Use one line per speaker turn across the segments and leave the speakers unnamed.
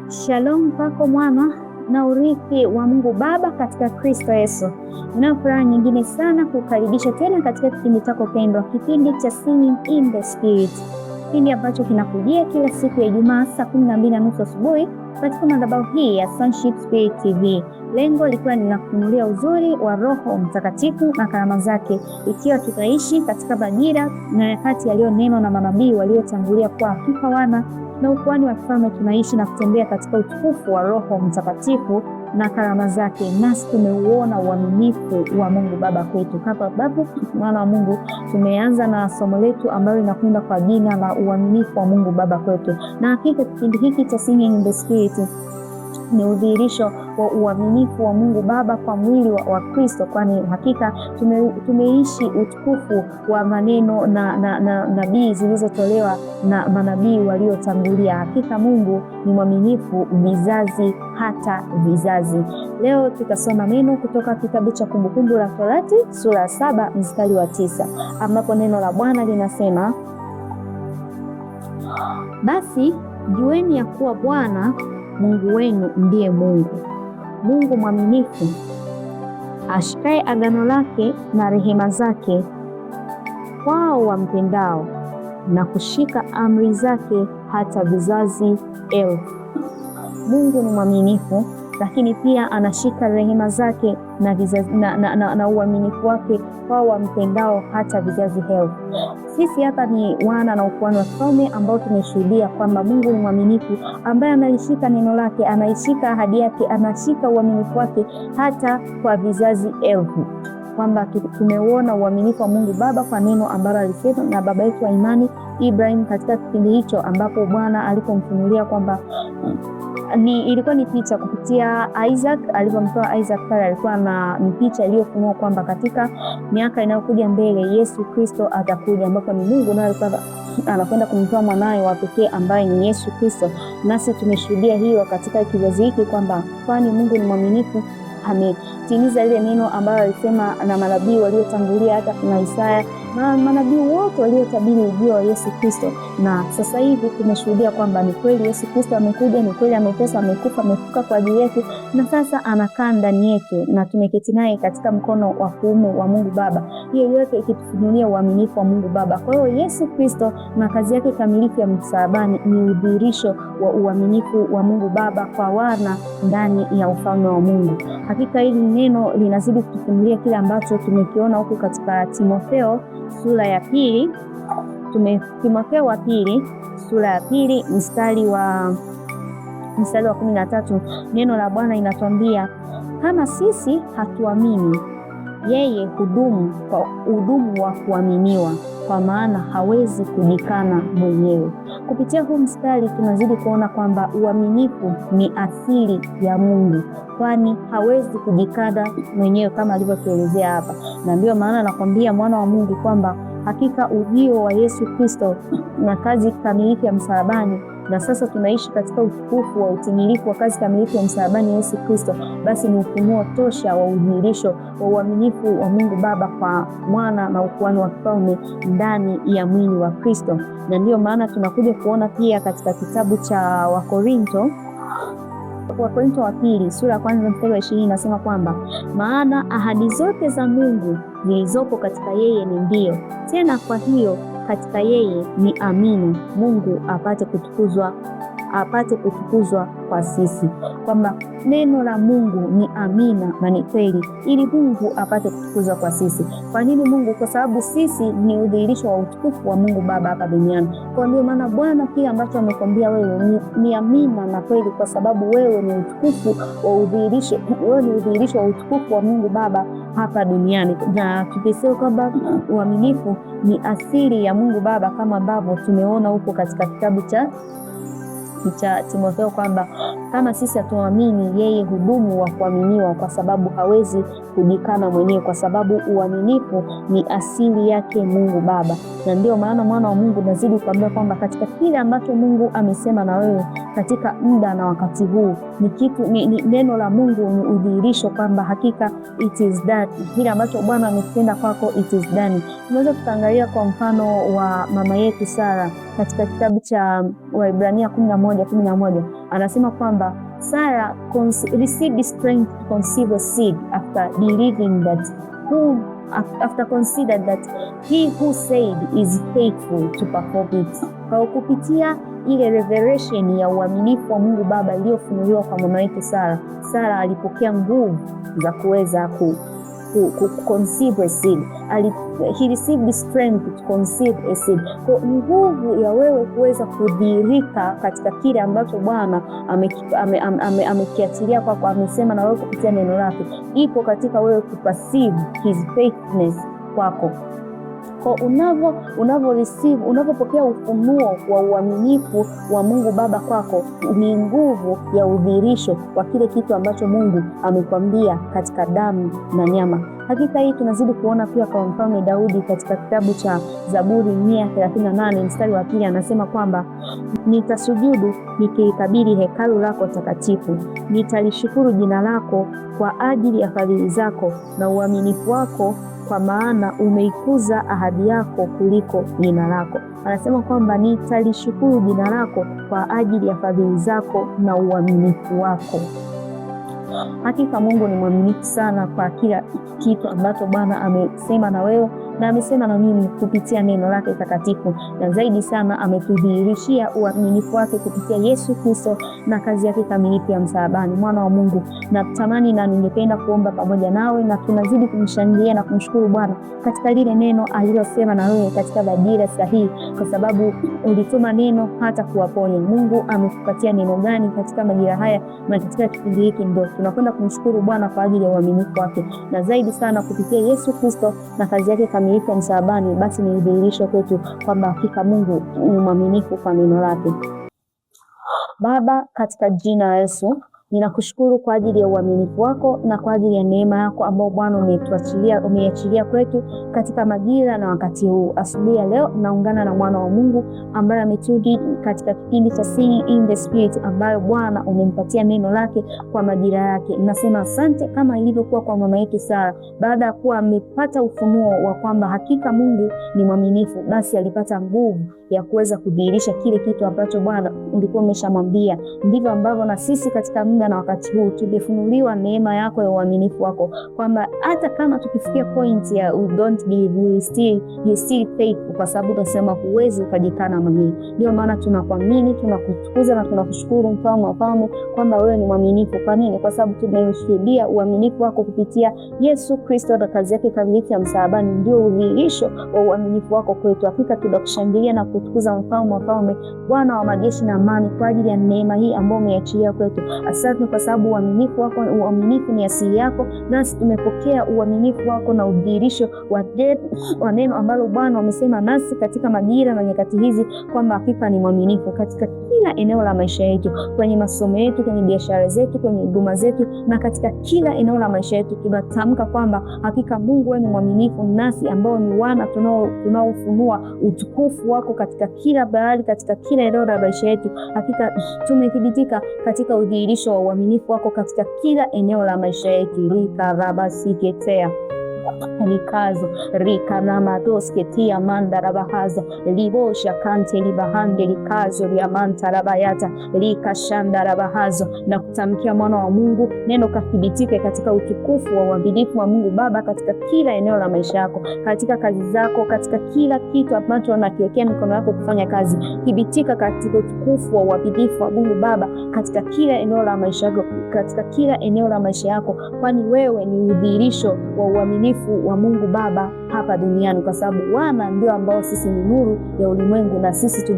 Shalom kwako mwana na urithi wa Mungu Baba katika Kristo Yesu. Nina furaha nyingine sana kukaribisha tena katika kipindi chako pendwa, kipindi cha Singing in the Spirit, kipindi ambacho kinakujia kila siku ya Ijumaa saa 12:30 asubuhi katika madhabahu hii ya Sonship Spirit TV. Lengo likiwa ni kufunulia uzuri wa Roho Mtakatifu na karama zake, ikiwa tutaishi katika majira na nyakati yaliyonenwa na manabii waliotangulia, kwa hakika wana na ukuhani wa kifalme tunaishi na kutembea katika utukufu wa Roho Mtakatifu na karama zake, nasi tumeuona uaminifu wa Mungu Baba kwetu. Hapa babu mwana wa Mungu, tumeanza na somo letu ambalo linakwenda kwa jina la uaminifu wa Mungu Baba kwetu, na hakika kipindi hiki cha Singing in the Spirit ni udhihirisho wa uaminifu wa Mungu Baba kwa mwili wa Kristo, kwani hakika tumeishi utukufu wa maneno na nabii zilizotolewa na manabii waliotangulia. Hakika Mungu ni mwaminifu vizazi hata vizazi. Leo tutasoma neno kutoka kitabu cha Kumbukumbu la Torati sura ya 7 mstari wa 9, ambapo neno la Bwana linasema, basi jueni ya kuwa Bwana Mungu wenu ndiye Mungu mwaminifu, ashikaye agano lake na rehema zake kwao wampendao, na kushika amri zake hata vizazi elfu. Mungu ni mwaminifu, lakini pia anashika rehema zake na uaminifu wake kwao wampendao hata vizazi elfu. Sisi hapa ni wana na ukuhani wa kifalme ambao tumeshuhudia kwamba Mungu ni mwaminifu, ambaye analishika neno lake, anaishika ahadi yake, anashika uaminifu wake hata kwa vizazi elfu, kwamba tumeuona uaminifu wa Mungu Baba kwa neno ambalo alisema na baba yetu wa imani Ibrahim katika kipindi hicho ambapo Bwana alipomfunulia kwamba ilikuwa ni picha kupitia Isaac. Alipomtoa Isaac pale, alikuwa na picha iliyofunua kwamba katika miaka inayokuja mbele Yesu Kristo atakuja, ambapo ni Mungu naye alikuwa anakwenda kumtoa mwanae wa pekee ambaye ni Yesu Kristo. Nasi tumeshuhudia hiyo katika kizazi hiki kwamba kwani Mungu ni mwaminifu, ametimiza ile neno ambalo alisema na manabii waliotangulia, hata kuna Isaya na manabii wote waliotabiri ujio wa Yesu Kristo. Na sasa hivi tumeshuhudia kwamba ni kweli Yesu Kristo amekuja, ni kweli ameteswa, amekufa, amefufuka kwa ajili yetu, na sasa anakaa ndani yetu na tumeketi naye katika mkono wa kuume wa Mungu Baba. Hiyo yote ikitufunulia uaminifu wa Mungu Baba. Kwa hiyo Yesu Kristo na kazi yake kamilifu ya msalabani ni udhihirisho wa uaminifu wa Mungu Baba kwa wana ndani ya ufalme wa Mungu. Hakika hili neno linazidi kutufunulia kile ambacho tumekiona huko katika Timotheo sura ya pili. Timotheo wa pili sura ya pili mstari wa 13, neno la Bwana linatuambia, kama sisi hatuamini, yeye hudumu wa kuaminiwa, kwa maana hawezi kujikana mwenyewe. Kupitia huu mstari tunazidi kuona kwamba uaminifu ni asili ya Mungu, kwani hawezi kujikana mwenyewe kama alivyotuelezea hapa. Na ndio maana nakwambia mwana wa Mungu kwamba hakika ujio wa Yesu Kristo na kazi kamilifu ya msalabani, na sasa tunaishi katika utukufu wa utimilifu wa kazi kamilifu ya msalabani Yesu Kristo, basi ni ufunuo tosha wa udhihirisho wa uaminifu wa Mungu Baba kwa mwana na ukuhani wa kifalme ndani ya mwili wa Kristo. Na ndio maana tunakuja kuona pia katika kitabu cha Wakorinto wa pili sura ya 1 mstari wa 20 nasema kwamba, maana ahadi zote za Mungu zilizopo katika yeye ni ndio, tena kwa hiyo katika yeye ni amini, Mungu apate kutukuzwa kwa sisi. Kwamba neno la Mungu ni amina na ni kweli, ili Mungu apate kutukuzwa kwa sisi. Kwa nini Mungu? Kwa sababu sisi ni udhihirisho wa utukufu wa Mungu Baba hapa duniani. Kwa ndio maana Bwana kile ambacho amekwambia wewe ni amina na kweli, kwa sababu wewe ni utukufu wa udhihirisho, wewe ni udhihirisho wa utukufu wa Mungu Baba hapa duniani. Na tukisema kwamba uaminifu ni asili ya Mungu Baba, kama ambavyo tumeona huko katika kitabu cha Timotheo kwamba kama sisi hatuamini, yeye hudumu wa kuaminiwa, kwa sababu hawezi kujikana mwenyewe, kwa sababu uaminifu ni asili yake Mungu Baba. Na ndio maana mwana wa Mungu nazidi kuambia kwamba katika kile ambacho Mungu amesema na wewe katika muda na wakati huu ni neno la Mungu, ni udhihirisho kwamba hakika it is done. Kile ambacho Bwana amekitenda kwako, it is done. Tunaweza kuangalia kwa mfano wa mama yetu Sara katika kitabu cha Waebrania 11:11 anasema kwamba Sarah received strength to conceive a seed after believing that after considered that he who said is faithful to perform it. Kwa kupitia ile revelation ya uaminifu wa Mungu Baba iliyofunuliwa kwa mama yetu Sarah alipokea nguvu za kuweza conceive a seed. He received the strength to conceive a seed. Kwa nguvu ya wewe kuweza kudhihirika katika kile ambacho Bwana amekiachilia kwako, amesema na wewe kupitia neno lake, ipo katika wewe kuperceive his faithfulness kwako. Kwa unapopokea ufunuo wa uaminifu wa Mungu Baba kwako, ni nguvu ya udhihirisho wa kile kitu ambacho Mungu amekwambia katika damu na nyama. Hakika hii tunazidi kuona pia kwa mfano Daudi katika kitabu cha Zaburi 138 mstari wa 2 anasema kwamba nitasujudu nikilikabili hekalu lako takatifu, nitalishukuru jina lako kwa ajili ya fadhili zako na uaminifu wako, kwa maana umeikuza ahadi yako kuliko jina lako. Anasema kwamba nitalishukuru jina lako kwa ajili ya fadhili zako na uaminifu wako. Hakika Mungu ni mwaminifu sana kwa kila kitu ambacho Bwana amesema na wewe na amesema na mimi kupitia neno lake takatifu, na zaidi sana ametudhihirishia uaminifu wake kupitia Yesu Kristo na kazi yake kamilifu ya msalabani. Mwana wa Mungu, natamani na ningependa kuomba pamoja nawe, na tunazidi kumshangilia na kumshukuru Bwana katika lile neno alilosema na wewe katika majira sahihi, kwa sababu ulituma neno hata kuwaponya. Mungu amekupatia neno gani katika majira haya na katika kipindi hiki? Ndio tunakwenda kumshukuru Bwana kwa ajili ya uaminifu wake, na zaidi sana kupitia Yesu Kristo na kazi yake kamilifu ya msalabani. Basi ni udhihirisho kwetu kwamba hakika Mungu ni mwaminifu kwa neno lake. Baba, katika jina la Yesu ninakushukuru kwa ajili ya uaminifu wako na kwa ajili ya neema yako ambao Bwana umeiachilia kwetu katika majira na wakati huu. Asubuhi ya leo naungana na mwana wa Mungu ambaye ametudi katika kipindi cha Singing in the Spirit, ambayo Bwana umempatia neno lake kwa majira yake. Nasema asante, kama ilivyokuwa kwa mama yetu Sara, baada ya kuwa amepata ufunuo wa kwamba hakika Mungu ni mwaminifu, basi alipata nguvu ya kuweza kudhihirisha kile kitu ambacho Bwana ulikuwa umeshamwambia. Ndivyo ambavyo na sisi katika muda na wakati huu tumefunuliwa neema yako ya uaminifu wako, kwamba hata kama tukifikia point ya we don't believe, you still faithful, kwa sababu tunasema huwezi ukajikana mwenyewe. Ndio maana tunakuamini, tunakutukuza na tunakushukuru mfalme wa falme kwamba wewe ni mwaminifu. Kwa nini? Kwa sababu tumeshuhudia uaminifu wako kupitia Yesu Kristo na kazi yake kamilifu ya msalabani. Ndio udhihirisho wa uaminifu wako kwetu. Hakika tunakushangilia na kutukuza mfalme wa falme, Bwana wa majeshi na amani, kwa ajili ya neema hii ambayo umeachilia kwetu. Asante kwa sababu uaminifu ni asili yako, nasi tumepokea uaminifu wako na udhihirisho wa neno ambalo Bwana umesema nasi katika majira na nyakati hizi, kwamba hakika ni mwaminifu katika kila eneo la maisha yetu, kwenye masomo yetu, kwenye biashara zetu, kwenye huduma zetu, na katika kila eneo la maisha yetu tunatamka kwamba hakika Mungu wewe ni mwaminifu, nasi ambao ni wana tunaofunua utukufu wako katika kila bahari, katika kila eneo la maisha yetu. Hakika tumethibitika katika udhihirisho wa uaminifu wako katika kila eneo la maisha yetu. Likarabasiketea Nikazo rika na madoske tia manda rabahaza libosha kante libahande likazo liamanta rabayata lika shanda rabahazo, na kutamkia mwana wa Mungu neno kathibitike katika utukufu wa uaminifu wa Mungu Baba katika kila eneo la maisha yako, katika kazi zako, katika kila kitu ambacho unakiwekea mikono yako kufanya kazi. Thibitika katika utukufu wa uaminifu wa Mungu Baba katika kila eneo la maisha yako, katika kila eneo la maisha yako, kwani wewe ni udhihirisho wa uaminifu wa Mungu Baba hapa duniani, kwa sababu wana ndio ambao sisi ni nuru ya ulimwengu, na sisi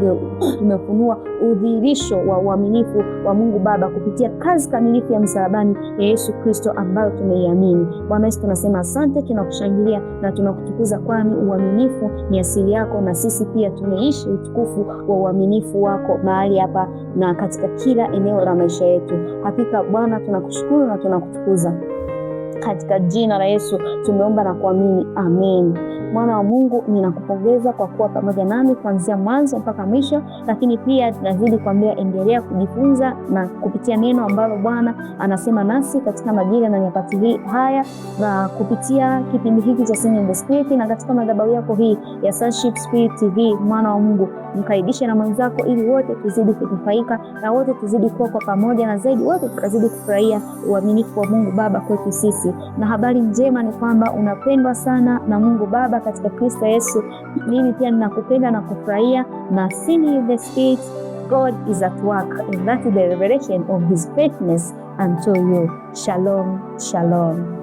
tumefunua udhihirisho wa uaminifu wa Mungu Baba kupitia kazi kamilifu ya msalabani ya Yesu Kristo ambayo tumeiamini. Bwana Yesu, tunasema asante, tunakushangilia na tunakutukuza, kwani uaminifu ni asili yako, na sisi pia tumeishi utukufu wa uaminifu wako mahali hapa na katika kila eneo la maisha yetu. Hakika Bwana tunakushukuru na tunakutukuza. Katika jina la Yesu tumeomba na kuamini, amen. Mwana wa Mungu, ninakupongeza kwa kuwa pamoja nami kuanzia mwanzo mpaka mwisho, lakini pia tunazidi kuambia endelea kujifunza na kupitia neno ambalo Bwana anasema nasi katika majira na nyakati haya, na kupitia kipindi hiki cha Singing in the Spirit na katika madhabahu yako hii ya Sonship Spirit TV. Mwana wa Mungu, mkaribishe na mwenzako ili wote tuzidi kunufaika na wote tuzidi kuwa kwa pamoja, na zaidi wote tukazidi kufurahia uaminifu wa Mungu Baba kwetu sisi. Na habari njema ni kwamba unapendwa sana na Mungu Baba katika Kristo Yesu. Mimi pia ninakupenda na kufurahia, na Singing in the Spirit, God is at work, and that is the revelation of his faithfulness unto you. Shalom, shalom.